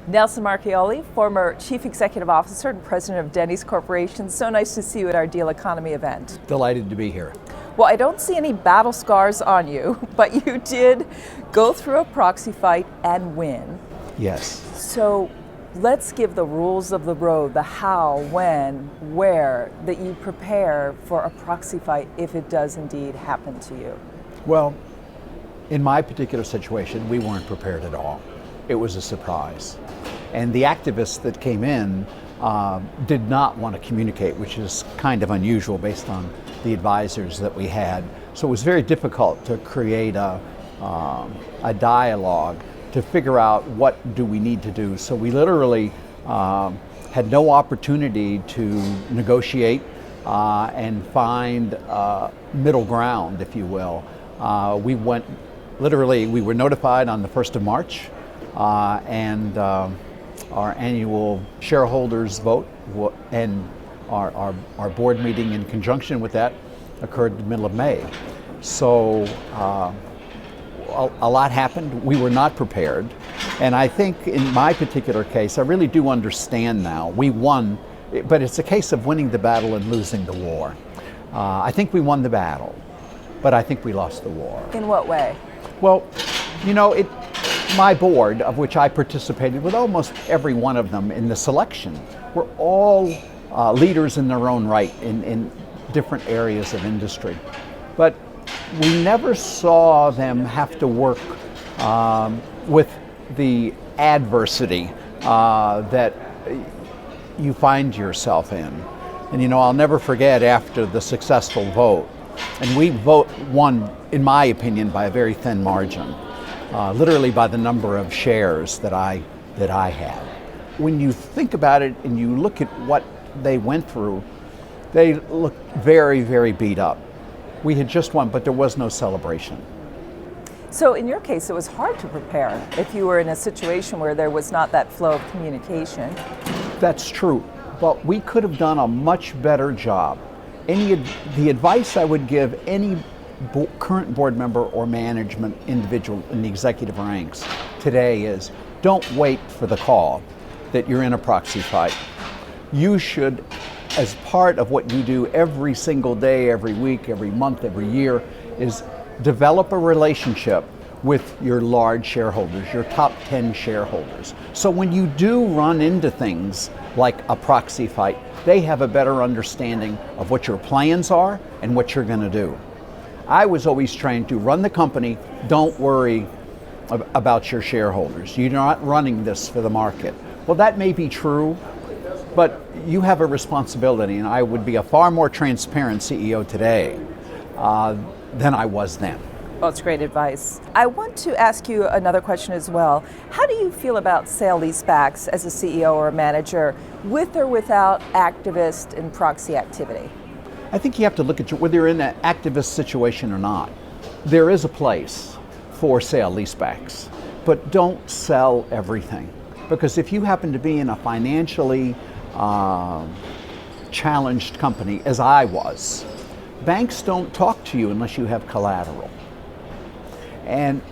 Nelson Marchioli, former Chief Executive Officer and President of Denny's Corporation. So nice to see you at our Deal Economy event. Delighted to be here. Well, I don't see any battle scars on you, but you did go through a proxy fight and win. Yes. So let's give the rules of the road, the how, when, where, that you prepare for a proxy fight if it does indeed happen to you. Well, in my particular situation, we weren't prepared at all. It was a surprise. And the activists that came in did not want to communicate, which is kind of unusual based on the advisors that we had. So it was very difficult to create a dialogue to figure out what do we need to do. So we literally had no opportunity to negotiate and find middle ground, if you will. We were notified on the 1st of March, and our annual shareholders vote and our board meeting in conjunction with that occurred in the middle of May. So a lot happened. We were not prepared. And I think in my particular case, I really do understand now. We won, but it's a case of winning the battle and losing the war. I think we won the battle, but I think we lost the war. In what way? Well, you know, my board, of which I participated with almost every one of them in the selection, were all leaders in their own right in different areas of industry. But we never saw them have to work with the adversity that you find yourself in. And you know, I'll never forget after the successful vote, and we won, in my opinion, by a very thin margin. Literally by the number of shares that I had. When you think about it and you look at what they went through, they look very, very beat up. We had just won, but there was no celebration. So in your case, it was hard to prepare if you were in a situation where there was not that flow of communication. That's true, but we could have done a much better job. The advice I would give any current board member or management individual in the executive ranks today is don't wait for the call that you're in a proxy fight. You should, as part of what you do every single day, every week, every month, every year, is develop a relationship with your large shareholders, your top 10 shareholders. So when you do run into things like a proxy fight, they have a better understanding of what your plans are and what you're going to do. I was always trained to run the company, don't worry about your shareholders. You're not running this for the market. Well, that may be true, but you have a responsibility, and I would be a far more transparent CEO today than I was then. Well, it's great advice. I want to ask you another question as well. How do you feel about sale-leasebacks as a CEO or a manager, with or without activist and proxy activity? I think you have to look at whether you're in an activist situation or not. There is a place for sale-leasebacks, but don't sell everything. Because if you happen to be in a financially challenged company, as I was, banks don't talk to you unless you have collateral. And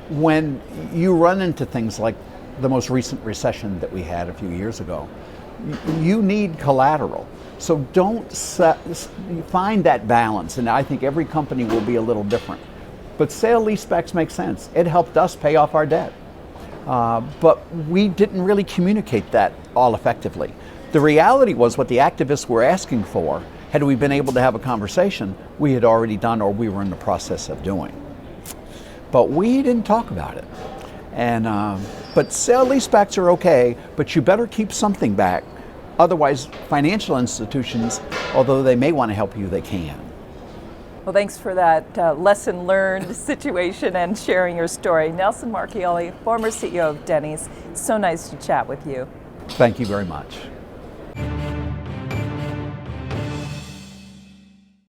when you run into things like the most recent recession that we had a few years ago, you need collateral. So don't find that balance, and I think every company will be a little different. But sale-leasebacks make sense. It helped us pay off our debt. But we didn't really communicate that all effectively. The reality was what the activists were asking for, had we been able to have a conversation, we had already done or we were in the process of doing. But we didn't talk about it. And but sale-leasebacks are okay, but you better keep something back. Otherwise, financial institutions, although they may want to help you, they can. Well, thanks for that lesson learned situation and sharing your story. Nelson Marchioli, former CEO of Denny's. So nice to chat with you. Thank you very much.